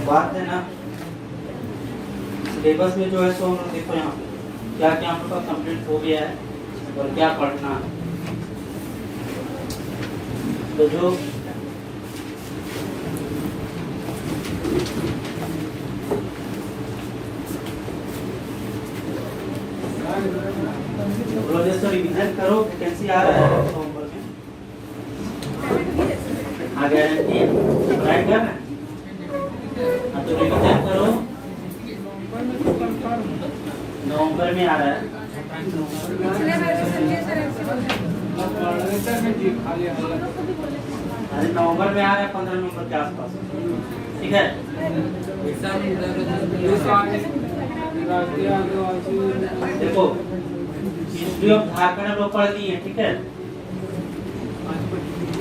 बात है ना, सिलेबस में जो है सो हम लोग देखो यहाँ पे क्या क्या हम लोग का कंप्लीट हो गया है और क्या पढ़ना है। तो जो जैसे रिविजन करो, वैकेंसी आ रहा है नवंबर में, आ गारंटी राइट कर रहे हैं। तो रिविजन करो, नवंबर में आ रहा है। अरे नवंबर में आ रहा है, 15 नवंबर के आसपास, ठीक है। देखो हिस्ट्री ऑफ झारखंड हम लोग पढ़ लिए, ठीक है।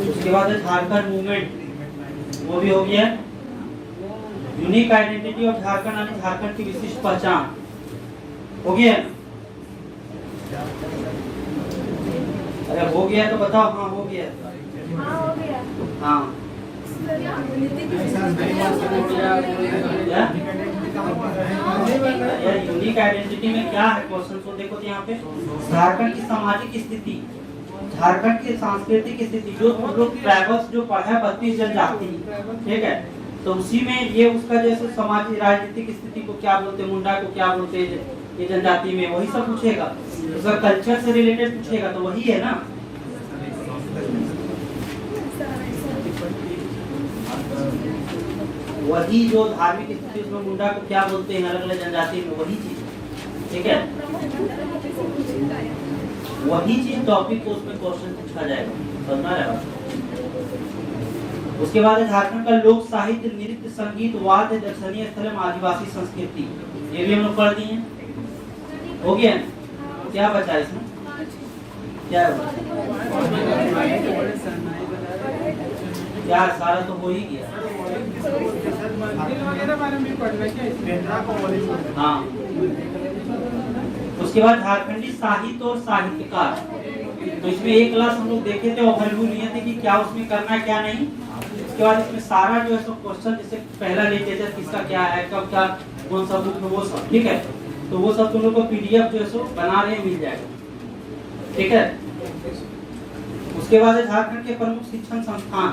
उसके बाद झारखंड मूवमेंट वो भी हो गया। यूनिक आइडेंटिटी ऑफ झारखंड यानी झारखंड की विशिष्ट पहचान हो गया। अरे हो गया तो बताओ। हाँ हो गया, हाँ यूनिक आइडेंटिटी में क्या है क्वेश्चन को देखो। तो यहाँ पे झारखंड की सामाजिक स्थिति, झारखंड की सांस्कृतिक स्थिति, जो हम लोग ट्राइबल्स जो पढ़ा है 32 जनजाति, ठीक है। तो उसी में ये उसका जैसे सामाजिक राजनीतिक स्थिति को क्या बोलते हैं, मुंडा को क्या बोलते हैं ये जनजाति में, वही सब पूछेगा। उसका कल्चर से रिलेटेड पूछेगा, तो वही है ना। वही जो धार्मिक स्थिति उसमें मुंडा को क्या बोलते हैं अलग अलग जनजाति में, वही चीज, ठीक है। वही चीज टॉपिक को उसमें क्वेश्चन पूछा जाएगा, समझना रहेगा। उसके बाद झारखंड का लोक साहित्य, नृत्य, संगीत, वाद्य, दर्शनीय स्थल, आदिवासी संस्कृति, ये भी हम लोग पढ़ दिए। हो गया, क्या बचा इसमें, क्या क्या सारा तो हो ही गया। हाँ, उसके बाद झारखंडी साहित्य और साहित्यकार, तो इसमें एक क्लास हम लोग देखे थे, ओवरव्यू लिए थे कि क्या उसमें करना है क्या नहीं। उसके बाद इसमें सारा जो है सब क्वेश्चन जैसे पहला लिटरेचर किसका क्या है, कब क्या, कौन सा बुक में, वो सब, ठीक है। तो वो सब तुम लोग को पीडीएफ जो है सो बना रहे मिल जाएगा, ठीक है। उसके बाद झारखंड के प्रमुख शिक्षण संस्थान,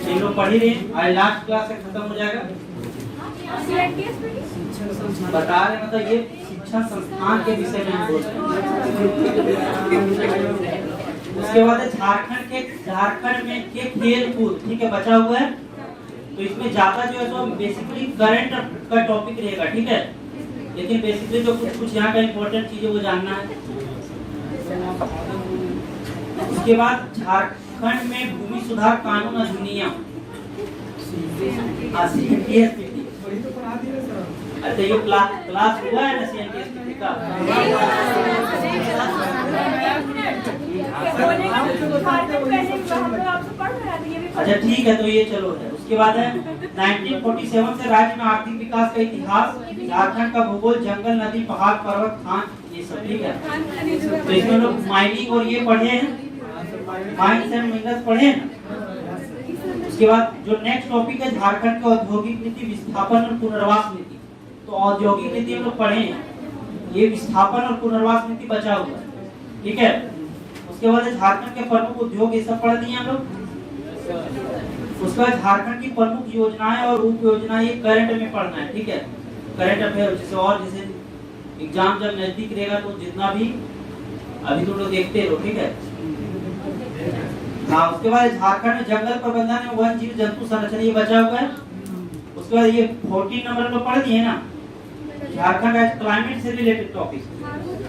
हम लोग पढ़ ही रहे हैं, आज लास्ट क्लास से खत्म हो जाएगा। बता रहे मतलब ये शिक्षण संस्थान के विषय में बोल रहे हैं। उसके बाद झारखंड में के खेल कूद, ठीक है, बचा हुआ है। तो इसमें ज्यादा जो है तो बेसिकली करंट का टॉपिक रहेगा, ठीक है। लेकिन बेसिकली जो कुछ यहाँ का इम्पोर्टेंट चीज है वो जानना है। उसके बाद झारखंड में भूमि सुधार कानून अधिनियम, अच्छा ये क्लास हुआ है ना CNTSP का। अच्छा ठीक है, तो ये चलो है। उसके बाद है 1947 से राज्य में आर्थिक विकास का इतिहास, झारखंड का भूगोल, जंगल, नदी, पहाड़, पर्वत, खान, ये सब, ठीक है। तो इसमें लोग माइनिंग और ये पढ़े हैं, माइंस एंड मिनरल्स पढ़े हैं। उसके बाद जो नेक्स्ट टॉपिक है झारखंड की औद्योगिक नीति, विस्थापन और पुनर्वास नीति। तो औद्योगिक नीति हम लोग पढ़े हैं, ये विस्थापन और पुनर्वास नीति बचा हुआ है, ठीक है। उसके बाद झारखंड के प्रमुख उद्योग, ये सब पढ़ दिए हम लोग। उसके बाद झारखंड की प्रमुख योजनाएं और उप योजनाएं, ये करंट में पढ़ना है, ठीक है। करंट अफेयर जैसे, और जैसे एग्जाम जब नजदीक रहेगा तो जितना भी अभी तुम लोग देखते रहो, ठीक है। हाँ, उसके बाद झारखंड में जंगल प्रबंधन एवं वन जीव जंतु संरक्षण, ये बचा हुआ है। उसके बाद ये 14 नंबर में पढ़ दिए ना, झारखंड एज क्लाइमेट से रिलेटेड टॉपिक।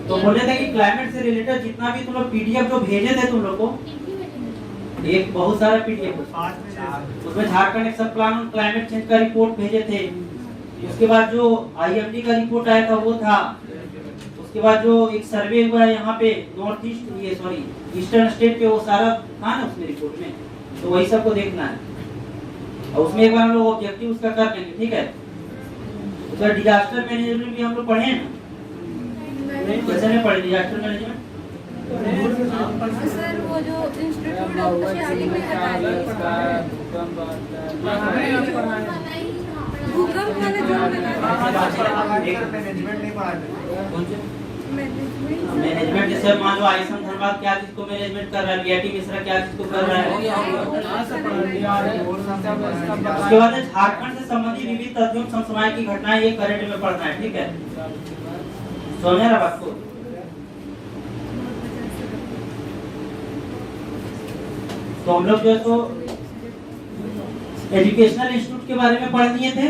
तो बोले थे कि क्लाइमेट से रिलेटेड जितना भी तुम लोग पीडीएफ जो भेजे थे तुम लोग को, एक बहुत सारा पीडीएफ, उसमें झारखंड एक्शन प्लान और क्लाइमेट चेंज का रिपोर्ट भेजे थे। उसके बाद जो IMD का रिपोर्ट आया था वो था। उसके बाद जो एक सर्वे हुआ है यहाँ पे नॉर्थ ईस्ट, ये सॉरी ईस्टर्न स्टेट पे, वो सारा था ना उसमें रिपोर्ट में, तो वही सबको देखना है। और उसमें एक बार हम लोग ऑब्जेक्टिव उसका कर लेंगे, ठीक है। तो डिजास्टर मैनेजमेंट भी हम लोग पढ़े हैं ना, कैसे नहीं पढ़े डिजास्टर मैनेजमेंट? सर वो जो इंस्टीट्यूट है उसके आगे में बता रही है, भूकंप मैंने जो मैनेजमेंट नहीं पढ़ाते। कौन से मैनेजमेंट मैनेजमेंट? जैसे मान लो आईएसएम धनबाद क्या चीज को मैनेजमेंट कर रहा है, बीआईटी मिश्रा क्या चीज को कर रहा है। उसके बाद है झारखंड से संबंधित विविध तथ्यों समसामय की घटनाएं, ये करंट में पढ़ना है, ठीक है। समझ रहा बात को? तो हम लोग जो है तो एजुकेशनल इंस्टीट्यूट के बारे में पढ़ लिए थे,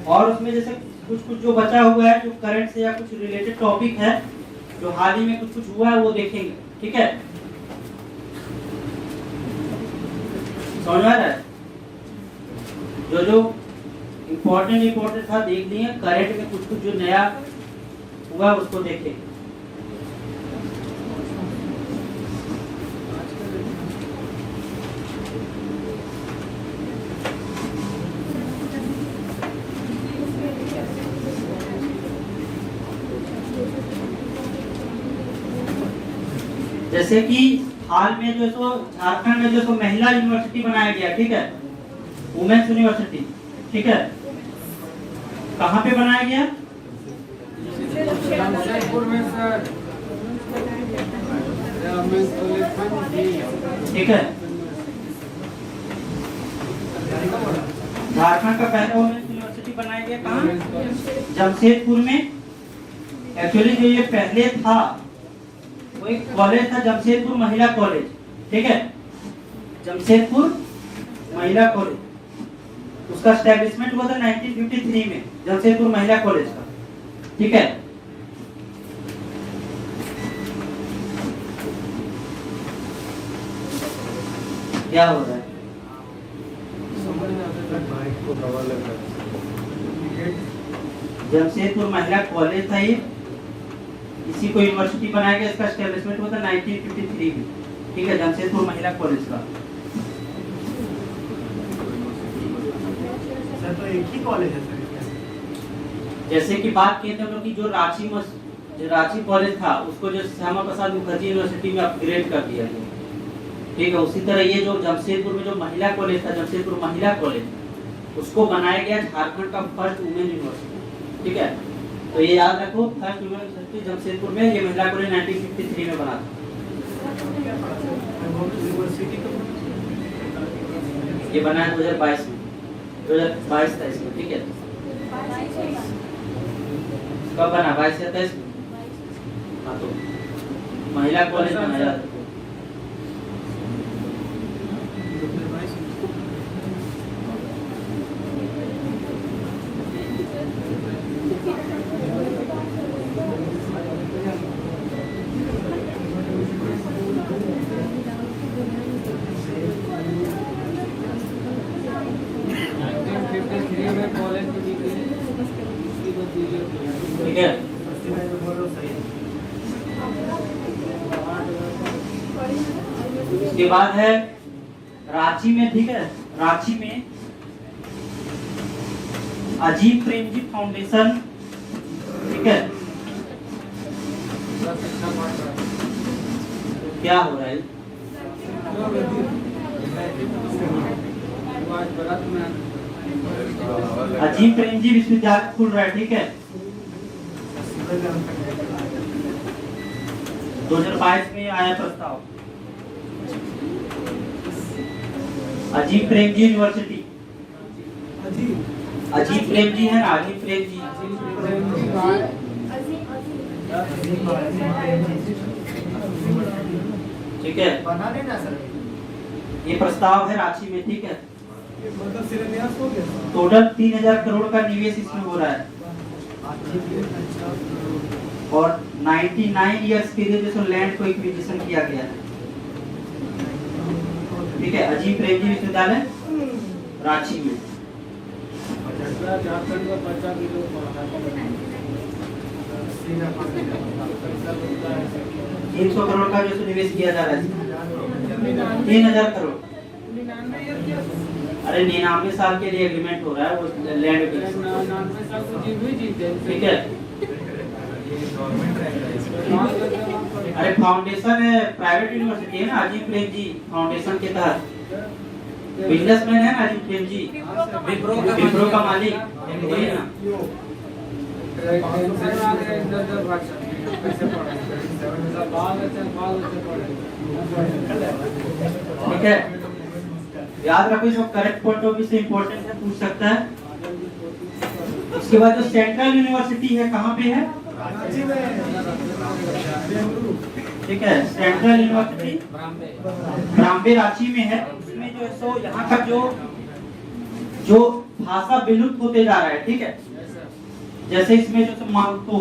और उसमें जैसे कुछ कुछ जो बचा हुआ है जो करंट से या कुछ रिलेटेड टॉपिक है जो हाल ही में कुछ कुछ हुआ है वो देखेंगे, ठीक है। समझ आ रहा है? जो जो इम्पोर्टेंट था देख लिए, करंट में कुछ कुछ जो नया हुआ उसको देखेंगे। जैसे कि हाल में जो सो झारखंड में जो सो महिला यूनिवर्सिटी बनाया गया, ठीक है, वुमेन्स यूनिवर्सिटी, ठीक है। कहाँ पे बनाया गया? जमशेदपुर में सर, ठीक है। झारखंड का पहला वुमेन्स यूनिवर्सिटी बनाया गया कहाँ? जमशेदपुर में। एक्चुअली जो ये पहले था वो एक कॉलेज था, जमशेदपुर महिला कॉलेज, ठीक है, जमशेदपुर महिला कॉलेज। उसका एस्टैब्लिशमेंट हुआ था 1953 में, जमशेदपुर महिला कॉलेज का, ठीक है। क्या हो रहा है? जमशेदपुर महिला कॉलेज था ये, इसी को यूनिवर्सिटी बनाया गया। इसका एस्टैब्लिशमेंट हुआ था 1953 में, ठीक है, जमशेदपुर महिला कॉलेज का। सर तो एक ही कॉलेज है सर। जैसे कि बात किए थे हम लोग की जो रांची कॉलेज था उसको जो श्यामा प्रसाद मुखर्जी यूनिवर्सिटी में अपग्रेड कर दिया गया, ठीक है। उसी तरह ये जो जमशेदपुर में जो महिला कॉलेज था, जमशेदपुर महिला कॉलेज, उसको बनाया गया झारखंड का फर्स्ट वुमेन यूनिवर्सिटी, ठीक है। तो ये याद रखो, फर्स्ट वुमेन यूनिवर्सिटी जमशेदपुर में, ये महिला कॉलेज 1953 में बना था। ये बना है 2022 में, 2022 था इसमें, ठीक है। कब बना? 22 या 23 में? हाँ, तो महिला कॉलेज बनाया था। ठीक है। उसके बाद है रांची में, ठीक है, रांची में अजीम प्रेमजी फाउंडेशन, ठीक है। क्या हो रहा है? अजीम प्रेमजी विश्वविद्यालय खुल रहा है, ठीक है। 2022 में आया प्रस्ताव, अजीम प्रेमजी यूनिवर्सिटी। अजीम प्रेमजी है ना, अजीम प्रेमजी, ठीक है। बना लेना सर। ये प्रस्ताव है रांची में, ठीक है। मतलब शिलान्यास हो गया। टोटल 3000 करोड़ का निवेश इसमें हो रहा है, और 99 इयर्स के लिए जो लैंड को एक्विजिशन किया गया है, ठीक है। अजीम प्रेमजी विश्वविद्यालय रांची में। झारखंड का 50 किलो 300 करोड़ का जो निवेश किया जा रहा है, 3000 करोड़। अरे 99 साल के लिए एग्रीमेंट हो रहा है वो लैंड के, ठीक है। अरे फाउंडेशन है, प्राइवेट यूनिवर्सिटी है ना, अजीम प्रेमजी फाउंडेशन के तहत बिजनेसमैन है नाजिम प्रेम जी, विप्रो का मालिक वही ना। ठीक है, याद रखो इसको करेक्ट पॉइंट ऑफ व्यू से इम्पोर्टेंट है, पूछ सकता है। उसके बाद जो सेंट्रल यूनिवर्सिटी है कहाँ पे है? ठीक है, सेंट्रल यूनिवर्सिटी बॉम्बे रांची में है। उसमें जो है सो यहाँ का जो भाषा विलुप्त होते जा रहा है, ठीक है, जैसे इसमें जो सो माल्टो,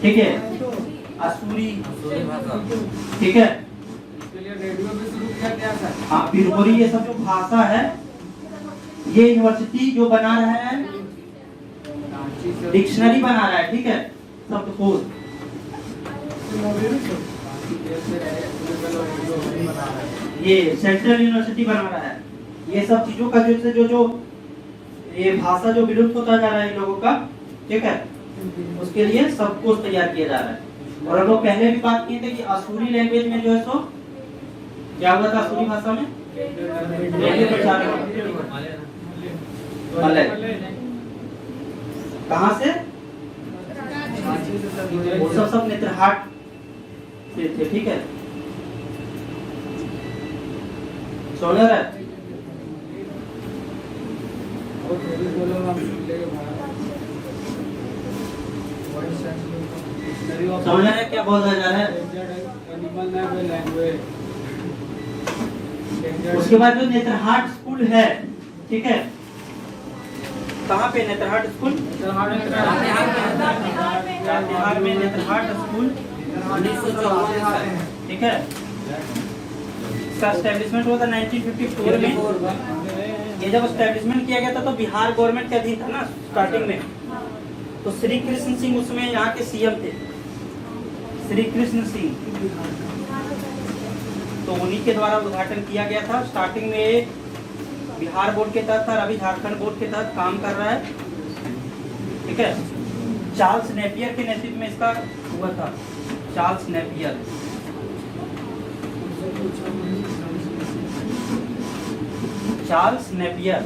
ठीक है, असूरी, ठीक है, हाँ पिरपुरी, ये सब जो भाषा है ये यूनिवर्सिटी जो बना रहा है डिक्शनरी बना रहा है, ठीक है, शब्दकोश। ये सेंट्रल यूनिवर्सिटी बना रहा है ये सब चीजों का जो ये भाषा जो विलुप्त होता जा रहा है इन लोगों का, ठीक है, उसके लिए सब कुछ तैयार किया जा रहा है। और हम लोग पहले भी बात किए थे कि असूरी लैंग्वेज में जो है सो क्या हुआ था, असूरी भाषा में मलय, कहाँ से? वो सब नेत्रहाट से थे, ठीक है, समझ रहा है? समझ रहा है क्या बोला जा रहा है? उसके बाद जो नेत्रहाट स्कूल है, ठीक है, कहाँ पे नेत्रहाट स्कूल? बिहार में नेत्रहाट स्कूल 1954, ठीक है, इसका एस्टेब्लिशमेंट हुआ था 1954 में। ये जब एस्टेब्लिशमेंट किया गया था तो बिहार गवर्नमेंट के अधीन था ना स्टार्टिंग में, तो श्री कृष्ण सिंह उसमें यहाँ के सीएम थे, श्री कृष्ण सिंह, तो उन्हीं के द्वारा उद्घाटन किया गया था। स्टार्टिंग में बिहार बोर्ड के तहत था, अभी झारखंड बोर्ड के तहत काम कर रहा है, ठीक है। चार्ल्स नेपियर के नेतृत्व में इसका हुआ था, Charles Napier, Charles Napier.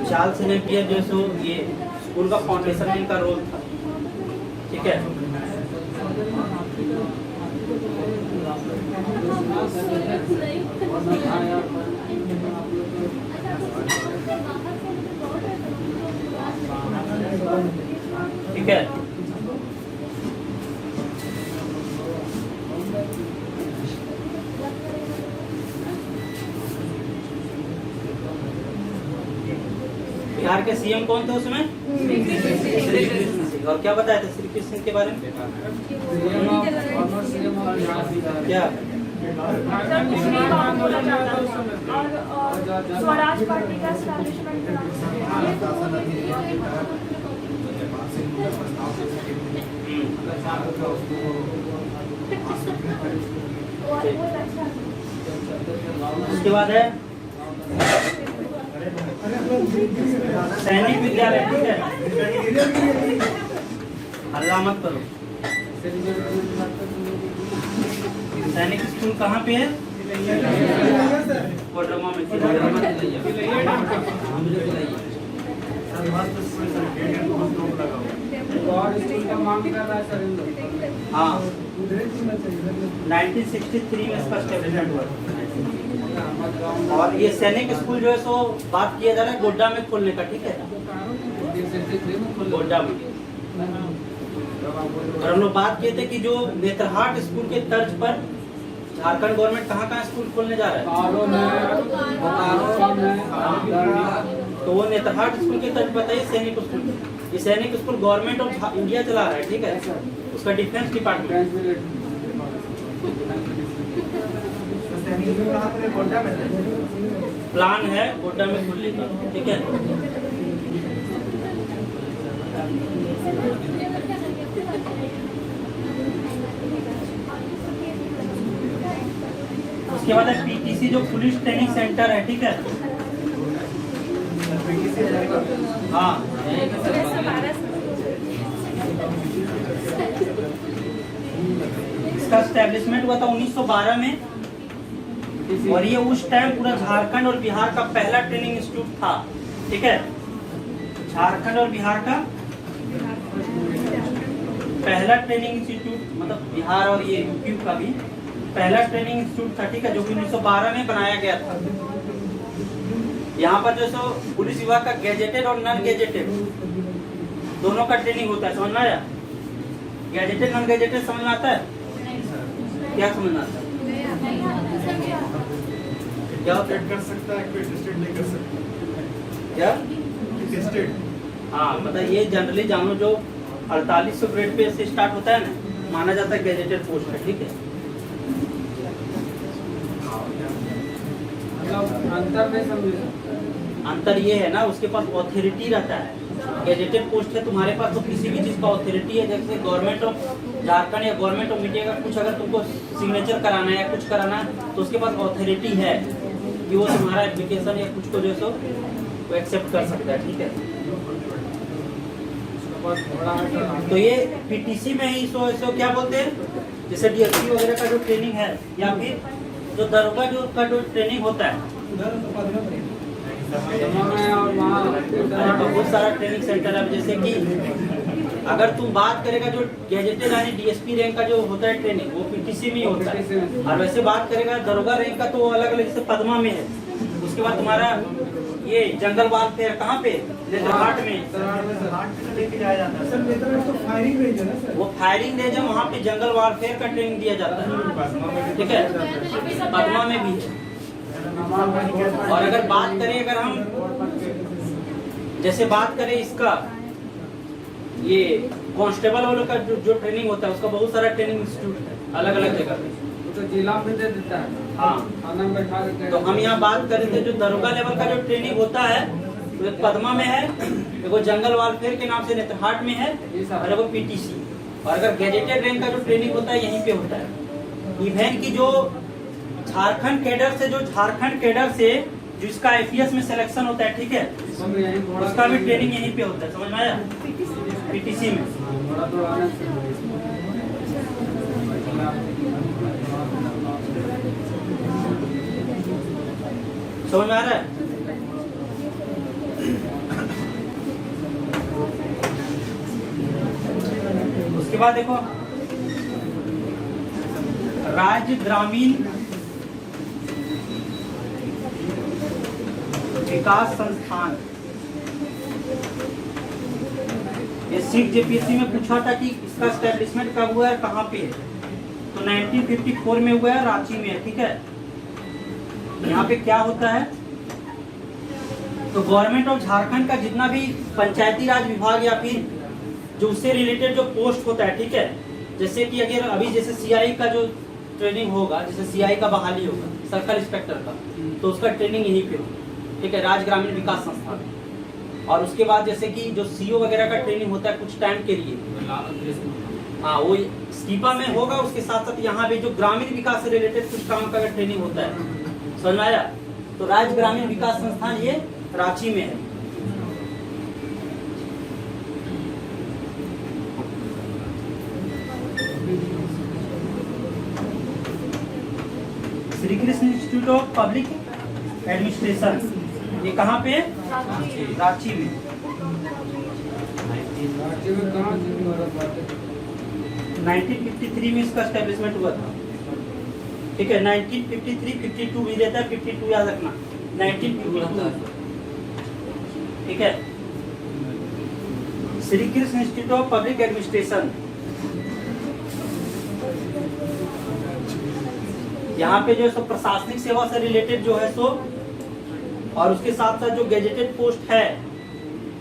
Charles Napier जो सो ये स्कूल का फाउंडेशन में इनका रोल था, ठीक है। ठीक है, बिहार के सीएम कौन थे उसमें? श्री कृष्ण सिंह। और क्या बताया था श्री कृष्ण के बारे में? क्या? स्वराज पार्टी का एस्टैब्लिशमेंट उसके बाद है सैनिक विद्यालय, ठीक है, हल्ला मत करो। सैनिक स्कूल कहाँ पे है? कोडरमा में। हाँ, 1963 में इसका एस्टेब्लिशमेंट हुआ। और ये सैनिक स्कूल जो है सो बात किया जा रहा है गोड्डा में खोलने का, ठीक है, गोड्डा में। और हम लोग बात किए थे कि जो नेत्रहाट स्कूल के तर्ज पर झारखंड गवर्नमेंट कहाँ स्कूल खोलने जा रहा है, तो वो नेत्रहाट स्कूल के तर्ज पर है सैनिक स्कूल। ये सैनिक स्कूल गवर्नमेंट ऑफ इंडिया चला रहा है, ठीक है, उसका डिफेंस डिपार्टमेंट। कहाँ पे गोड्डा में है? प्लान है गोड्डा में खुलने का, ठीक है। उसके बाद है पीटीसी जो पुलिस ट्रेनिंग सेंटर है, ठीक है। हाँ इसका स्टैब्लिशमेंट हुआ था 1912 में, और ये उस टाइम पूरा झारखंड और बिहार का पहला ट्रेनिंग इंस्टीट्यूट था, ठीक है। झारखंड और बिहार का पहला ट्रेनिंग इंस्टीट्यूट, मतलब बिहार और ये यूपी का भी पहला ट्रेनिंग इंस्टीट्यूट था, ठीक है, जो कि 1912 में बनाया गया था। यहाँ पर जो सो पुलिस विभाग का गैजेटेड और नॉन गैजेटेड दोनों का ट्रेनिंग होता है, समझ में आया? गैजेटेड नॉन गैजेटेड समझ में आता है? क्या समझ में आता है? क्या स्टेट कर सकता है, कोई स्टेट नहीं कर सकता। क्या? स्टेट हाँ मतलब ये जनरली जानो जो 4800 ग्रेड पे से स्टार्ट होता है ना, माना जाता है गैजेटेड पोस्ट है, ठीक है। अंतर नहीं समझे। अंतर ये है ना, उसके पास ऑथोरिटी रहता है। गैजेटेड पोस्ट है, तुम्हारे पास तो किसी भी चीज का ऑथोरिटी है, जैसे गवर्नमेंट ऑफ झारखंड या गवर्नमेंट ऑफ इंडिया का कुछ अगर तुमको सिग्नेचर कराना है या कुछ कराना है तो उसके पास ऑथोरिटी है कि वो तुम्हारा एप्लीकेशन या कुछ को जो सो वो एक्सेप्ट कर सकता है, ठीक है। तो ये पीटीसी में ही सो क्या बोलते हैं, जैसे डीएसपी वगैरह का जो ट्रेनिंग है या फिर जो दरोगा जो का जो ट्रेनिंग होता है, बहुत सारा ट्रेनिंग सेंटर है। जैसे कि अगर तुम बात करेगा जो गैजेटेड यानी डीएसपी रैंक का जो होता है ट्रेनिंग वो पीटीसी में ही होता है, और वैसे बात करेगा दरोगा रैंक का तो अलग अलग, जैसे पद्मा में है। उसके बाद तुम्हारा ये जंगल वारफेयर कहाँ पे, नेत्रहाट में लेके जाया जाता है। सर नेत्रहाट तो फायरिंग रेंज है ना सर? वो फायरिंग रेंज है, वहाँ पे जंगल वारफेयर का ट्रेनिंग दिया जाता है, ठीक है। पद्मा में भी है। और अगर बात करें, अगर हम जैसे बात करें इसका ये कांस्टेबल वालों का जो ट्रेनिंग होता है, उसका बहुत सारा ट्रेनिंग इंस्टीट्यूट है अलग अलग जगह पे, तो जिला में दे देता है। हाँ तो हम यहाँ बात करें थे जो दरोगा लेवल का जो ट्रेनिंग होता है तो एक पद्मा में है, एगो जंगल वारफेयर के नाम से नेत्रहाट में है, और एगो पीटीसी। और अगर गैजेटेड रैंक का जो ट्रेनिंग होता है यहीं पे होता है। इवेंट की जो झारखंड कैडर से जिसका आईपीएस में सिलेक्शन होता है, ठीक है, उसका भी ट्रेनिंग यहीं पे होता है, समझ में आया? पीटीसी में। समझ में आ रहा है? उसके बाद देखो राज्य ग्रामीण विकास संस्थान, ये सीट जेपीएससी में पूछा था कि इसका एस्टेब्लिशमेंट कब हुआ है, कहाँ पे है, तो 1954 में हुआ है, रांची में है, ठीक है। यहाँ पे क्या होता है, तो गवर्नमेंट ऑफ झारखंड का जितना भी पंचायती राज विभाग या फिर जो उससे रिलेटेड जो पोस्ट होता है, ठीक है, जैसे कि अगर अभी जैसे सीआई का जो ट्रेनिंग होगा, जैसे सीआई का बहाली होगा सर्कल इंस्पेक्टर का, तो उसका ट्रेनिंग यहीं पे होगा, ठीक है, राज्य ग्रामीण विकास संस्थान। और उसके बाद जैसे कि जो सीओ वगैरह का ट्रेनिंग होता है कुछ टाइम के लिए, हाँ वो स्कीपा में होगा। उसके साथ साथ यहाँ भी जो ग्रामीण विकास से रिलेटेड कुछ काम का ट्रेनिंग होता है, समझ में आया? तो राज्य ग्रामीण विकास संस्थान ये रांची में है। Shri Krishna institute of public administration, ये कहाँ पे है? रांची में। 1953 में इसका एस्टेब्लिशमेंट हुआ था, ठीक है। 1953, 52 भी रहता है, 52 याद रखना, 1952, ठीक है। Shri Krishna institute of public administration, यहाँ पे जो है सो प्रशासनिक सेवा से रिलेटेड जो है सो, और उसके साथ साथ जो गैजेटेड पोस्ट है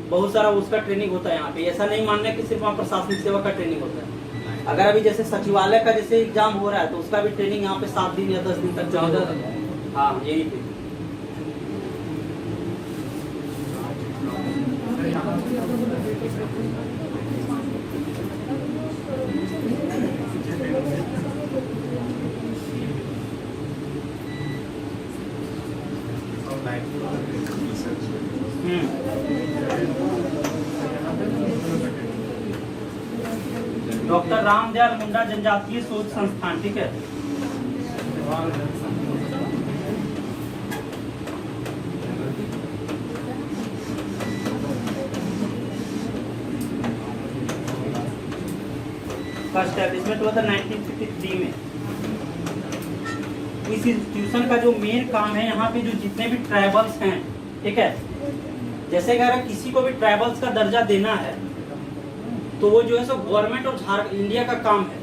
बहुत सारा उसका ट्रेनिंग होता है यहाँ पे। ऐसा नहीं मानना कि सिर्फ वहाँ प्रशासनिक सेवा का ट्रेनिंग होता है, अगर अभी जैसे सचिवालय का जैसे एग्जाम हो रहा है तो उसका भी ट्रेनिंग यहाँ पे 7 दिन या 10 दिन तक 14 दिन। हाँ यही पे। डॉक्टर रामदयाल मुंडा जनजातीय शोध संस्थान, ठीक है। का एस्टेब्लिशमेंट हुआ था 1953 में। इस इंस्टीट्यूशन का जो मेन काम है, यहाँ पे जो जितने भी ट्राइबल्स हैं, ठीक है, जैसे अगर किसी को भी ट्राइबल्स का दर्जा देना है तो वो जो है सो गवर्नमेंट और झारखंड इंडिया का काम है,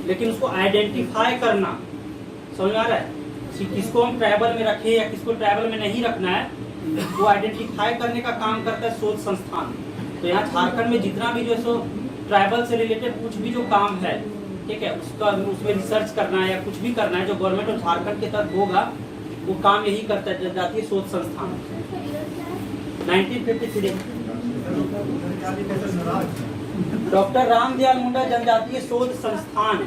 लेकिन उसको आइडेंटिफाई करना, समझ आ रहा है, किसको हम ट्राइबल में रखें या किसको ट्राइबल में नहीं रखना है, वो आइडेंटिफाई करने का काम करता है शोध संस्थान। तो यहाँ झारखंड में जितना भी जो है सो ट्राइबल से रिलेटेड कुछ भी जो काम है, ठीक है, उसका उसमें रिसर्च करना है या कुछ भी करना है जो गवर्नमेंट और झारखंड के तहत होगा, वो काम यही करता है जनजातीय शोध संस्थान। 1953 डॉक्टर रामदयाल मुंडा जनजातीय शोध संस्थान।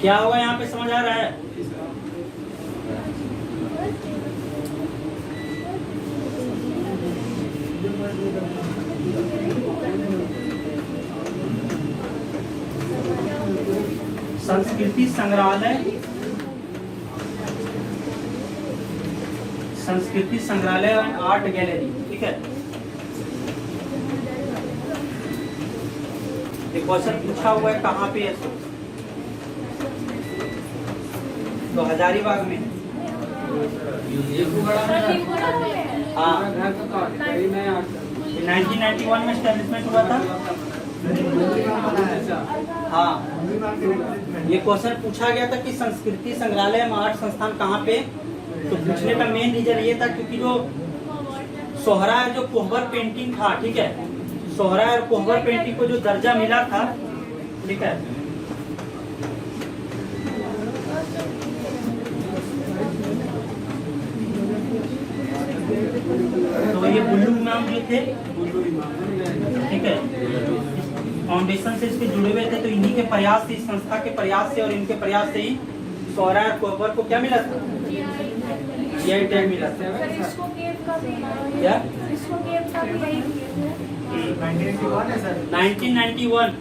क्या होगा यहाँ पे, समझ आ रहा है? संस्कृति संग्रहालय, संस्कृति संग्रहालय एंड आर्ट गैलरी, ठीक है। एक क्वेश्चन पूछा हुआ है कहाँ पे है, तो हजारीबाग में। हाँ 1991 में एस्टेब्लिशमेंट हुआ था। हाँ ये क्वेश्चन पूछा गया था कि संस्कृति संग्रहालय एवं आर्ट संस्थान कहाँ पे, तो पूछने का मेन रीजन ये था क्योंकि जो सोहरा जो कोहबर पेंटिंग था, ठीक है, सोहरा और कोहबर पेंटिंग को जो दर्जा मिला था, ठीक है, तो ये बुल्लू इमाम जो थे, ठीक है, फाउंडेशन से इसके जुड़े हुए थे, तो इन्हीं के प्रयास से, इस संस्था के प्रयास से और इनके प्रयास से ही सोहरा और कोहबर को क्या मिला था, जीआई टैग मिला था। क्या 1991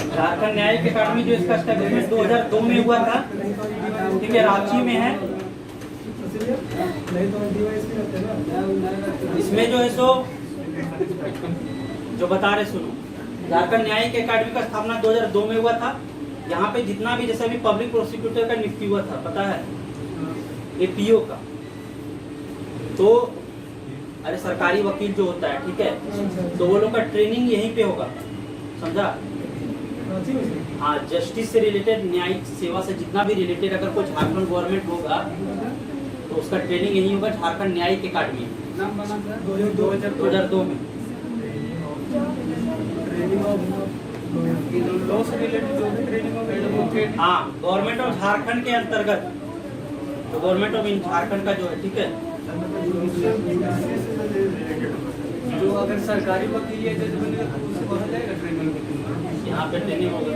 झारखंड न्यायिक अकादमी जो इसका एस्टेब्लिशमेंट 2002 में हुआ था, ठीक है, रांची में है। इसमें जो है सो जो बता रहे सुनो, झारखंड न्यायिक अकादमी का स्थापना 2002 में हुआ था। यहाँ पे जितना भी जैसे अभी पब्लिक प्रोसिक्यूटर का नियुक्ति हुआ था, पता है, एपीओ का, तो अरे सरकारी वकील जो होता है, ठीक है, तो वो लोग का ट्रेनिंग यहीं पे होगा, समझा? हाँ, जस्टिस से रिलेटेड, न्यायिक सेवा से जितना भी रिलेटेड अगर कोई झारखंड गवर्नमेंट होगा तो उसका ट्रेनिंग यही होगा, झारखंड न्यायिक अकादमी 2002 में। हाँ, गवर्नमेंट ऑफ झारखंड के अंतर्गत, तो गवर्नमेंट ऑफ झारखंड का जो है, ठीक है, जो अगर सरकारी वकील है जज बनेगा तो उसको कहा जाएगा ट्रेनिंग, यहाँ पे ट्रेनिंग होगा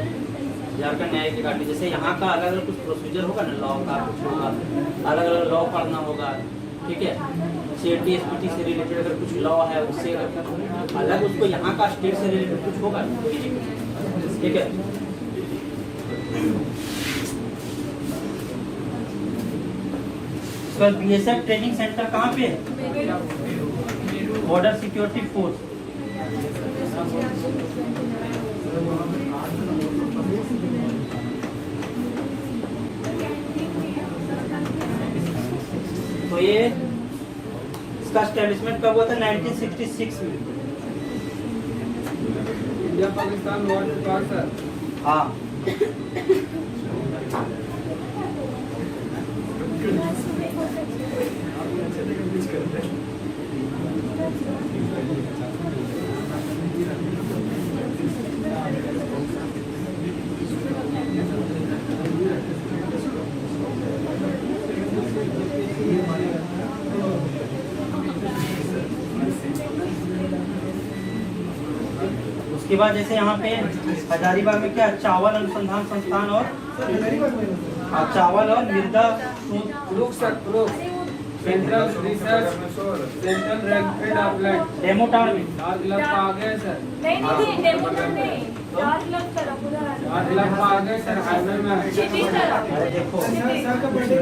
झारखंड न्यायिक अकादमी। जैसे यहाँ का अलग अलग कुछ प्रोसीजर होगा ना, लॉ का कुछ होगा, अलग अलग लॉ पढ़ना होगा, ठीक है, सीएटी एसपीटी से रिलेटेड अगर कुछ लॉ है उससे अगर कुछ अलग, उसको यहाँ का स्टेट से रिलेटेड कुछ होगा, ठीक है। उसका BSF ट्रेनिंग सेंटर कहाँ पे है? Border security force. तो ये इसका एस्टेब्लिशमेंट कब हुआ था? 1966 में। इंडिया पाकिस्तान वॉर के बाद सर। हाँ। उसके बाद जैसे यहाँ पे हजारीबाग में क्या चावल अनुसंधान संस्थान और चावल और मृदा proof sir proof central research central rainfed upland डेमोटार में डार्क लग आ गए सर। नहीं डेमो नहीं डार्क लग तरफ उधर डार्क लग आ गए सर हाईवे में। क्षितिज तरफ अरे देखो सर का बर्थडे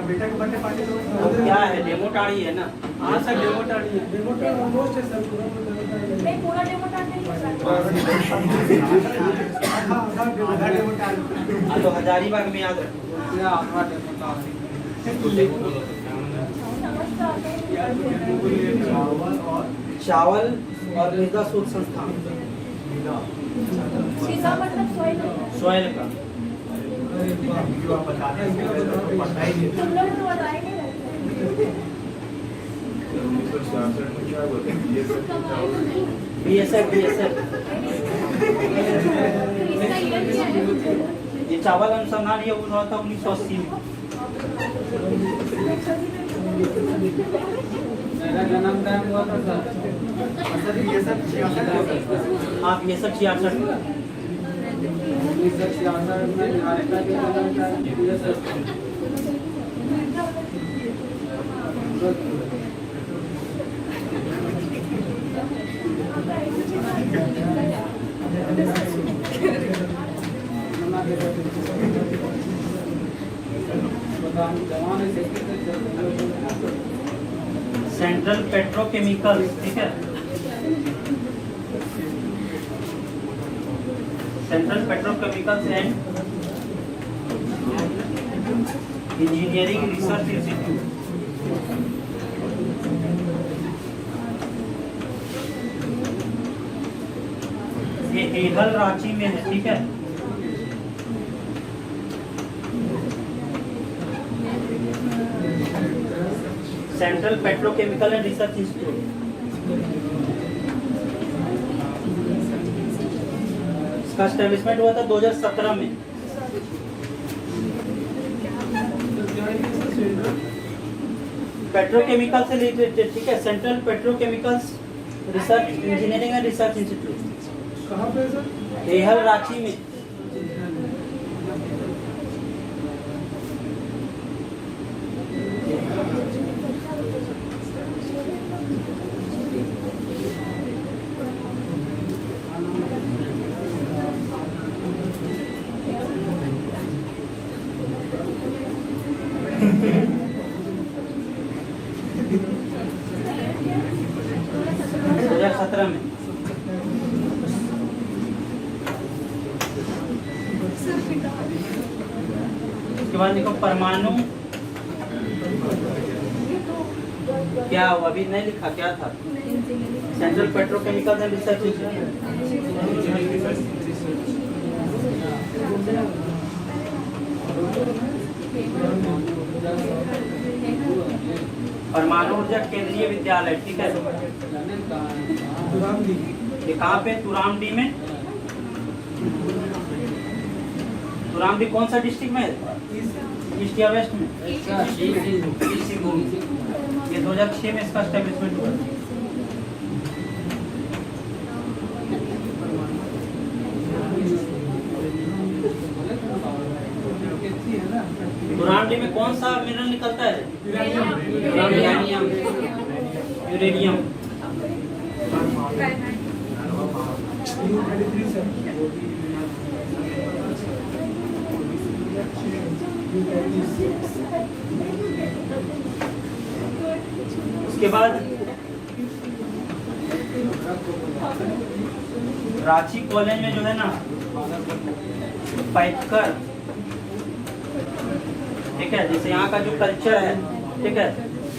बेटा का बर्थडे पार्टी वो क्या है डेमोटार ही है ना। हाँ सर डेमोटाड़ी है डेमोटाड़ी ऑलमोस्ट है सर पूरा नहीं पूरा डेमो टाइम नहीं है हाँ तो हजारीबाग में याद रखो। क्या आपका डेमोटाड़ी चावल और मृदा शोध संस्थान सीधा मतलब सोयल सोयल का। तुम लोग तो बताएंगे BSF ये चावल अनुसंधान ये हुआ था 1980 में। मेरा जन्म टाइम हुआ था सर। हाँ BSF 66 में। 1966 में निहारिका के जन्म टाइम सेंट्रल पेट्रोकेमिकल ठीक है। Central petrochemicals and engineering research institute ये हेहल रांची में है ठीक है। Central petrochemical and research institute इसका एस्टेब्लिशमेंट हुआ था 2017 में। पेट्रोकेमिकल से रिलेटेड ठीक है। Central petrochemicals research engineering and research institute कहाँ पे सर? हेहल रांची में। में उसके बाद देखो परमाणु क्या हुआ अभी नहीं लिखा क्या था। सेंट्रल पेट्रोकेमिकल एंड रिसर्च परमाणु ऊर्जा केंद्रीय विद्यालय ठीक है। ये कहाँ पे? तुरामडी में। तुरामडी कौन सा डिस्ट्रिक्ट में है? ईस्ट या वेस्ट में? ईस्ट सिंहभूम। ये 2006 में इसका एस्टेब्लिशमेंट हुआ। तुरामडी में कौन सा मिनरल निकलता है? यूरेनियम। उसके बाद रांची कॉलेज में जो है ना पैटकर, ठीक है, जैसे यहाँ का जो कल्चर है, ठीक है,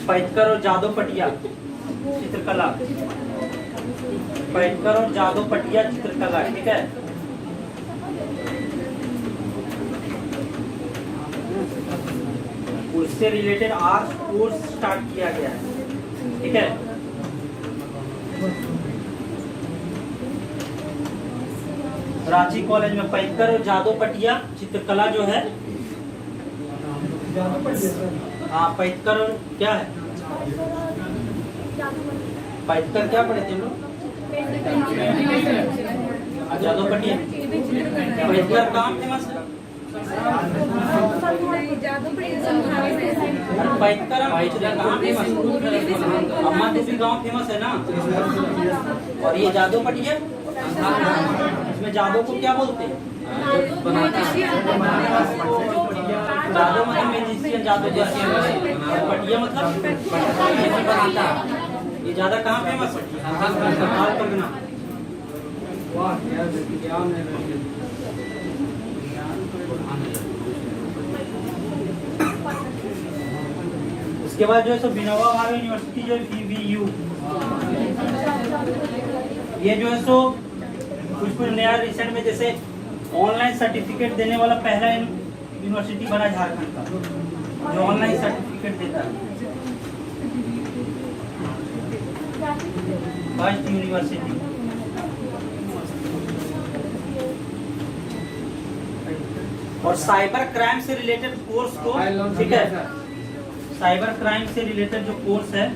पैटकर और जादव पटिया चित्रकला, पैटकर और जादव पटिया चित्रकला, ठीक है। उससे रिलेटेड आज कोर्स स्टार्ट किया गया है, ठीक है। रांची कॉलेज में पैटकर और जादव पटिया चित्रकला जो है, हाँ पैटकर और क्या है, पैटकर क्या पढ़े थे हम लोग, जादव पटिया। पैटकर कहाँ फेमस है, पैटकर कहाँ फेमस, अम्मा देवी गाँव फेमस है ना। और ये जादव पटिया, इसमें जादव को क्या बोलते हैं, जादव मतलब म्यूजिशियन, जादव पटिया मतलब बनाता। ये ज्यादा कहाँ फेमस है, परगना। उसके बाद जो है सो विनोबा भावे यूनिवर्सिटी जो VVU, ये जो है सो कुछ नया रिसेंट में जैसे ऑनलाइन सर्टिफिकेट देने वाला पहला यूनिवर्सिटी बना झारखंड का, जो ऑनलाइन सर्टिफिकेट देता है, फर्स्ट यूनिवर्सिटी। और साइबर क्राइम से रिलेटेड कोर्स को, ठीक है, साइबर क्राइम से रिलेटेड जो कोर्स है,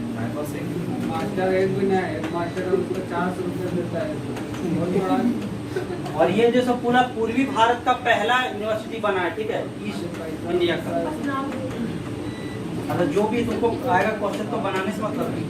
मास्टर एक भी नहीं है, मास्टर उसको 400 रुपये देता है। और ये जो सब पूरा पूर्वी भारत का पहला यूनिवर्सिटी बना है, ठीक है, ईस्ट इंडिया का। अगर जो भी तुमको आएगा क्वेश्चन तो बनाने से मतलब नहीं।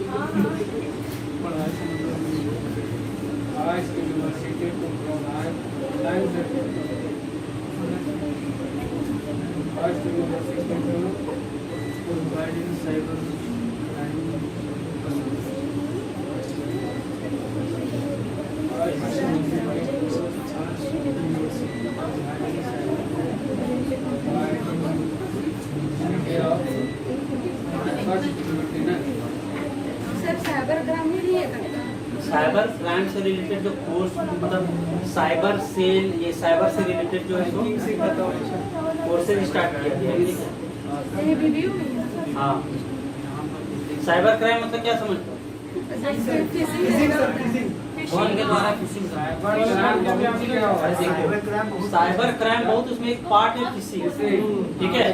साइबर क्राइम से रिलेटेड जो कोर्स, मतलब साइबर सेल, ये साइबर से रिलेटेड जो है कोर्सेज स्टार्ट किया गया है। हाँ, साइबर क्राइम मतलब क्या समझते हो, फोन के द्वारा फिशिंग। साइबर क्राइम बहुत, उसमें एक पार्ट है फिशिंग, ठीक है।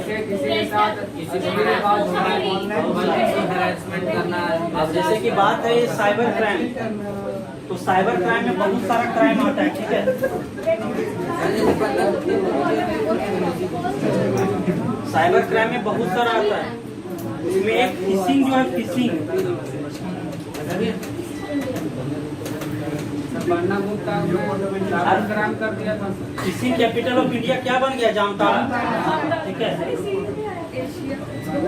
अब जैसे कि बात है ये साइबर क्राइम, तो साइबर क्राइम में बहुत सारा क्राइम आता है, ठीक है। साइबर क्राइम में बहुत सारा आता है, उसमें एक फिशिंग जो है, फिशिंग कर दिया था। फिशिंग कैपिटल ऑफ इंडिया क्या बन गया, जामताड़ा, ठीक है,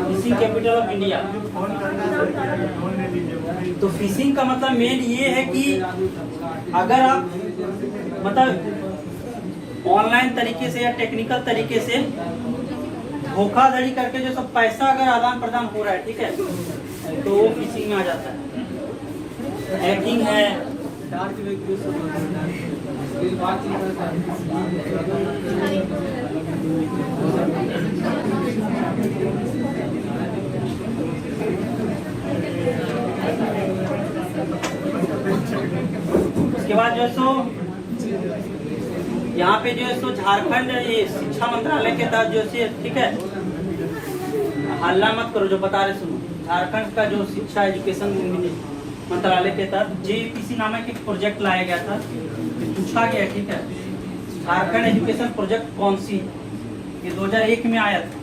फिशिंग कैपिटल ऑफ इंडिया। तो फिशिंग का मतलब मेन ये है कि अगर आप मतलब ऑनलाइन तरीके से या टेक्निकल तरीके से धोखाधड़ी करके जो सब पैसा अगर आदान प्रदान हो रहा है, ठीक है, तो वो फिशिंग में आ जाता है। हैकिंग है, डार्क वेब यूज उसके बाद जो है सो यहाँ पे जो है सो झारखंड ये शिक्षा मंत्रालय के तहत जो है, ठीक है, हल्ला मत करो, जो बता रहे सुनो। झारखंड का जो शिक्षा एजुकेशन मंत्रालय के तहत JPC नामक एक प्रोजेक्ट लाया गया था, पूछा गया, ठीक है, झारखंड एजुकेशन प्रोजेक्ट कौन सी, ये 2001 में आया था।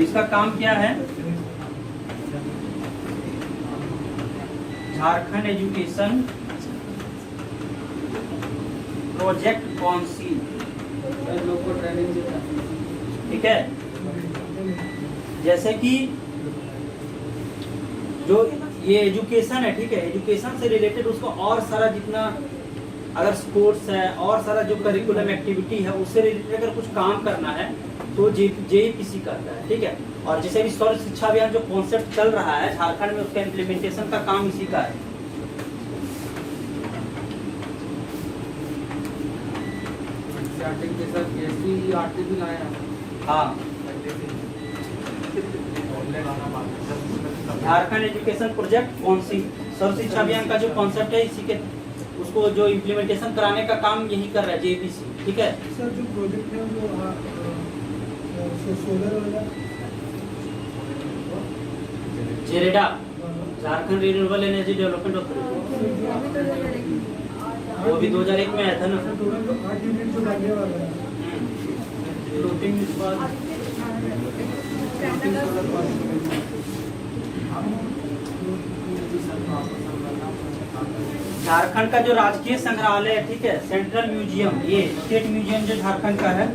इसका काम क्या है, झारखंड एजुकेशन प्रोजेक्ट कौन सी, लोग को ट्रेनिंग देता, ठीक है। जैसे कि जो ये एजुकेशन है, ठीक है, एजुकेशन से रिलेटेड उसको और सारा जितना अगर स्पोर्ट्स है और सारा जो करिकुलम एक्टिविटी है उससे रिलेटेड अगर कुछ काम करना है तो जेईपीसी करता है, ठीक है। और जैसे भी सर्व शिक्षा अभियान जो कॉन्सेप्ट चल रहा है झारखंड में, उसका इम्प्लीमेंटेशन का काम इसी का है। के साथ PSC आरटी भी लाया। हाँ, झारखंड एजुकेशन प्रोजेक्ट सर्व शिक्षा अभियान का जो कॉन्सेप्ट है इसी के उसको जो इम्प्लीमेंटेशन कराने का काम यही कर रहा है जेईपीसी, ठीक है। सर जो प्रोजेक्ट है वो सोलर वाला JREDA, Jharkhand renewable energy development authority, वो भी 2001 में आया था ना। टोटल 8 यूनिट जो लगने वाला है फ्लोटिंग इस बार झारखंड का जो राजकीय संग्रहालय है, ठीक है, सेंट्रल म्यूजियम, ये स्टेट म्यूजियम जो झारखंड का है,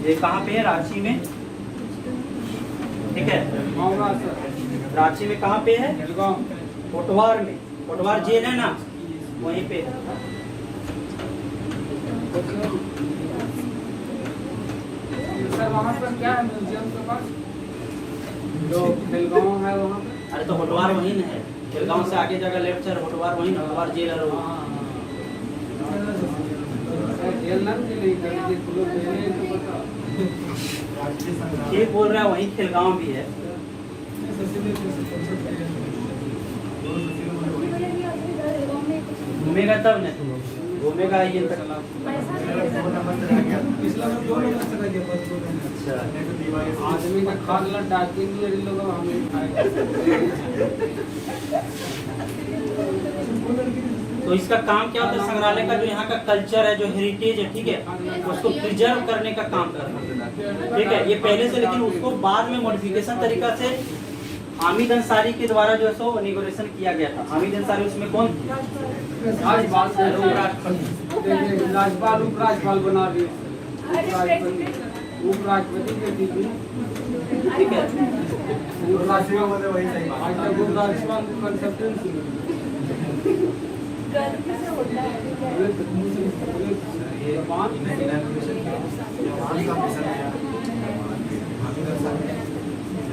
ये कहाँ पे है? रांची में, ठीक है। रांची में कहाँ पे है? कोटवार में, कोटवार जेल है ना, वहीं पे। सर वहाँ पर क्या है म्यूजियम के पास? जो खेलगांव है वहाँ पे? अरे तो होटवार वहीं ना है, खेलगांव से आगे जाकर लेफ्ट साइड होटवार वहीं, होटवार जेल है। जेल ना नहीं करेंगे तो लोग मेरे तो पता। ठीक बोल रहा है, वहीं खेलगांव भी है। घूमेगा तब न, घूमेगा ये तक। पिछला में 2 नंबर चला गया बस 2 नंबर। अच्छा, आदमी का खाना डाकेंगे इन लोग हमें तो इसका काम क्या होता है? संग्रहालय का जो यहाँ का कल्चर है, जो हेरिटेज है, ठीक है, उसको प्रिजर्व करने का काम करना, ठीक है। ये पहले से, लेकिन उसको बाद में मॉडिफिकेशन तरीका से हामिद अंसारी के द्वारा जो है सो इनॉग्रेशन किया गया था। हामिद अंसारी उसमें कौन थे? राज्यपाल उपराज्यपाल बना दिए, उपराष्ट्रपति के दीदी, ठीक है। उपराष्ट्रपति उपराज्यपाल को कंसेप्ट गलती से होता है।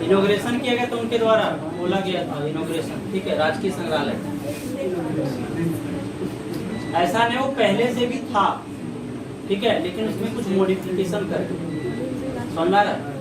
इनॉग्रेशन किया गया तो उनके द्वारा बोला गया था इनॉग्रेशन, ठीक है, राजकीय संग्रहालय। ऐसा नहीं, वो पहले से भी था, ठीक है, लेकिन उसमें कुछ मॉडिफिकेशन कर, समझ रहा है।